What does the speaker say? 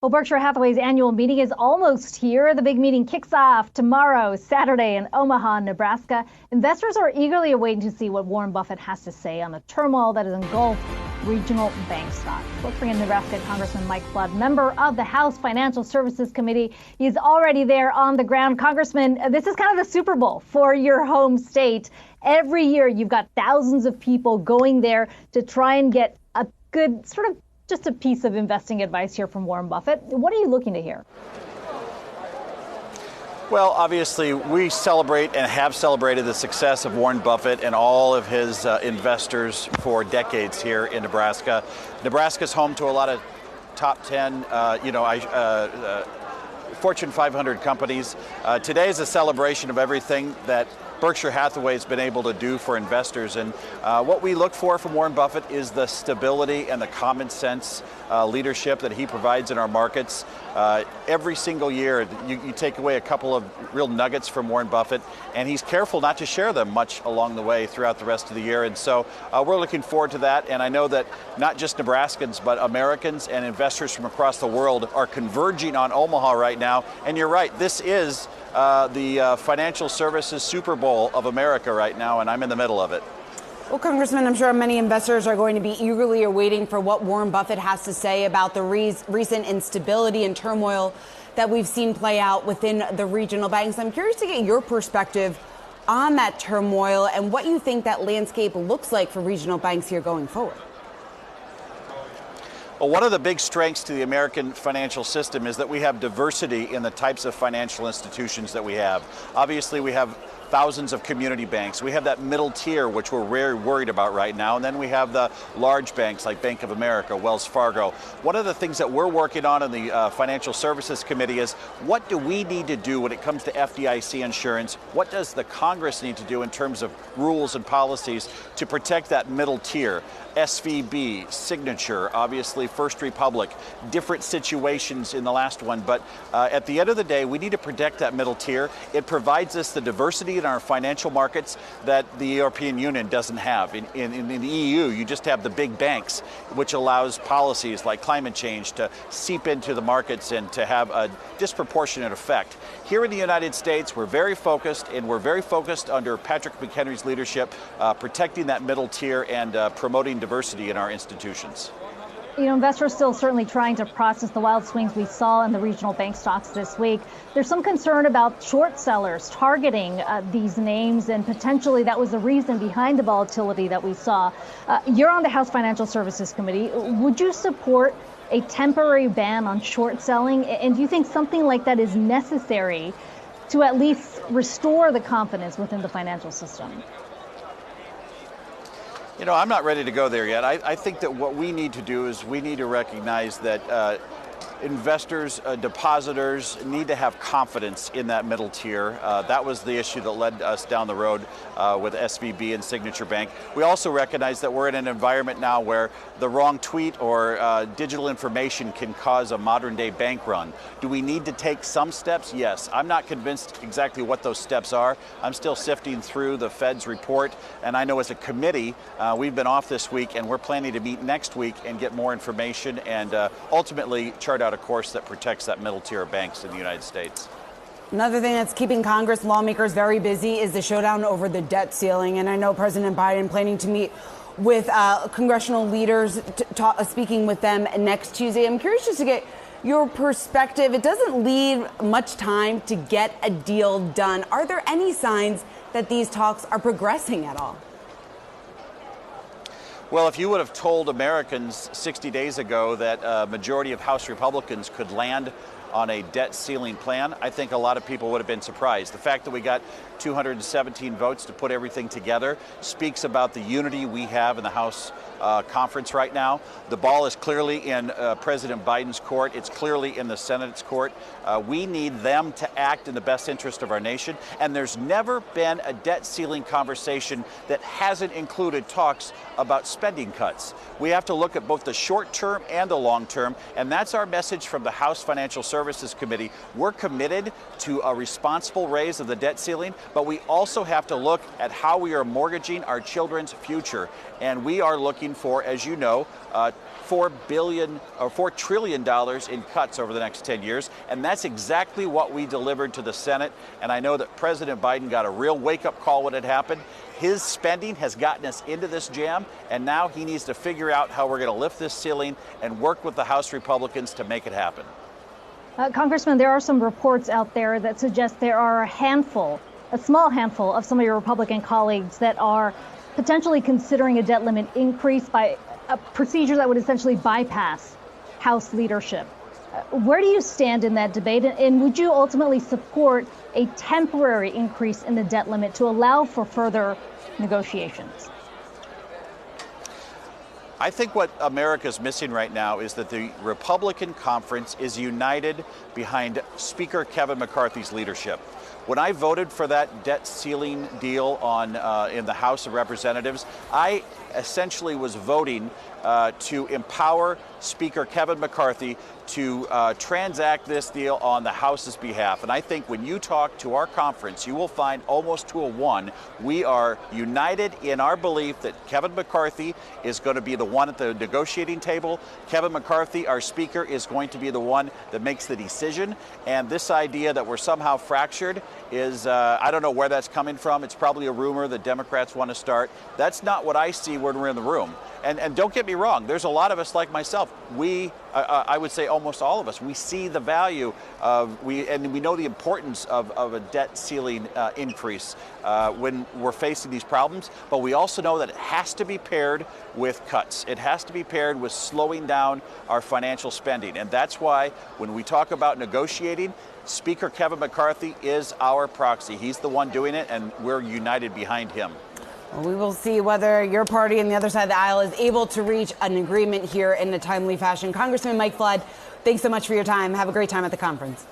Well, Berkshire Hathaway's annual meeting is almost here. The big meeting kicks off tomorrow, Saturday, in Omaha, Nebraska. Investors are eagerly awaiting to see what Warren Buffett has to say on the turmoil that has engulfed regional bank stocks. Let's bring in Nebraska Congressman Mike Flood, member of the House Financial Services Committee. He's already there on the ground. Congressman, this is kind of the Super Bowl for your home state. Every year, you've got thousands of people going there to try and get a good sort of just a piece of investing advice here from Warren Buffett. What are you looking to hear? Well, obviously, we celebrate and have celebrated the success of Warren Buffett and all of his investors for decades here in Nebraska. Nebraska's home to a lot of top 10, Fortune 500 companies. Today is a celebration of everything that Berkshire Hathaway has been able to do for investors. And what we look for from Warren Buffett is the stability and the common sense leadership that he provides in our markets. Every single year, you take away a couple of real nuggets from Warren Buffett, and he's careful not to share them much along the way throughout the rest of the year. And so we're looking forward to that. And I know that not just Nebraskans, but Americans and investors from across the world are converging on Omaha right now. And you're right, this is the financial services Super Bowl of America right now, and I'm in the middle of it. Well, Congressman, I'm sure many investors are going to be eagerly awaiting for what Warren Buffett has to say about the recent instability and turmoil that we've seen play out within the regional banks. I'm curious to get your perspective on that turmoil and what you think that landscape looks like for regional banks here going forward. Well, one of the big strengths to the American financial system is that we have diversity in the types of financial institutions that we have. Obviously, we have thousands of community banks. We have that middle tier, which we're very worried about right now. And then we have the large banks like Bank of America, Wells Fargo. One of the things that we're working on in the Financial Services Committee is what do we need to do when it comes to FDIC insurance? What does the Congress need to do in terms of rules and policies to protect that middle tier? SVB, Signature, obviously First Republic, different situations in the last one. But at the end of the day, we need to protect that middle tier. It provides us the diversity in our financial markets that the European Union doesn't have. In the EU, you just have the big banks, which allows policies like climate change to seep into the markets and to have a disproportionate effect. Here in the United States, we're very focused, and we're very focused under Patrick McHenry's leadership, protecting that middle tier and promoting diversity in our institutions. You know, investors still certainly trying to process the wild swings we saw in the regional bank stocks this week. There's some concern about short sellers targeting these names, and potentially that was the reason behind the volatility that we saw. You're on the House Financial Services Committee. Would you support a temporary ban on short selling? And do you think something like that is necessary to at least restore the confidence within the financial system? You know, I'm not ready to go there yet. I think that what we need to do is we need to recognize that investors, depositors need to have confidence in that middle tier. That was the issue that led us down the road with SVB and Signature Bank. We also recognize that we're in an environment now where the wrong tweet or digital information can cause a modern day bank run. Do we need to take some steps? Yes. I'm not convinced exactly what those steps are. I'm still sifting through the Fed's report, and I know as a committee, we've been off this week, and we're planning to meet next week and get more information and ultimately chart out a course that protects that middle tier of banks in the United States. Another thing that's keeping Congress lawmakers very busy is the showdown over the debt ceiling. And I know President Biden planning to meet with congressional leaders, speaking with them next Tuesday. I'm curious just to get your perspective. It doesn't leave much time to get a deal done. Are there any signs that these talks are progressing at all? Well, if you would have told Americans 60 days ago that a majority of House Republicans could land on a debt ceiling plan, I think a lot of people would have been surprised. The fact that we got 217 votes to put everything together speaks about the unity we have in the House conference right now. The ball is clearly in President Biden's court. It's clearly in the Senate's court. We need them to act in the best interest of our nation. And there's never been a debt ceiling conversation that hasn't included talks about spending cuts. We have to look at both the short term and the long term. And that's our message from the House Financial Services Services Committee, we're committed to a responsible raise of the debt ceiling, but we also have to look at how we are mortgaging our children's future. And we are looking for, as you know, $4 trillion in cuts over the next 10 years. And that's exactly what we delivered to the Senate. And I know that President Biden got a real wake-up call when it happened. His spending has gotten us into this jam, and now he needs to figure out how we're going to lift this ceiling and work with the House Republicans to make it happen. Congressman, there are some reports out there that suggest there are a small handful of some of your Republican colleagues that are potentially considering a debt limit increase by a procedure that would essentially bypass House leadership. Where do you stand in that debate? And would you ultimately support a temporary increase in the debt limit to allow for further negotiations? I think what America's missing right now is that the Republican conference is united behind Speaker Kevin McCarthy's leadership. When I voted for that debt ceiling deal in the House of Representatives, I essentially was voting to empower Speaker Kevin McCarthy to transact this deal on the House's behalf. And I think when you talk to our conference, you will find almost to a one, we are united in our belief that Kevin McCarthy is going to be the one at the negotiating table. Kevin McCarthy, our Speaker, is going to be the one that makes the decision. And this idea that we're somehow fractured is, I don't know where that's coming from. It's probably a rumor that Democrats want to start. That's not what I see when we're in the room. And don't get me wrong, there's a lot of us like myself. I would say almost all of us, we see the value of, and we know the importance of a debt ceiling increase when we're facing these problems. But we also know that it has to be paired with cuts. It has to be paired with slowing down our financial spending. And that's why when we talk about negotiating, Speaker Kevin McCarthy is our proxy. He's the one doing it, and we're united behind him. Well, we will see whether your party on the other side of the aisle is able to reach an agreement here in a timely fashion. Congressman Mike Flood, thanks so much for your time. Have a great time at the conference.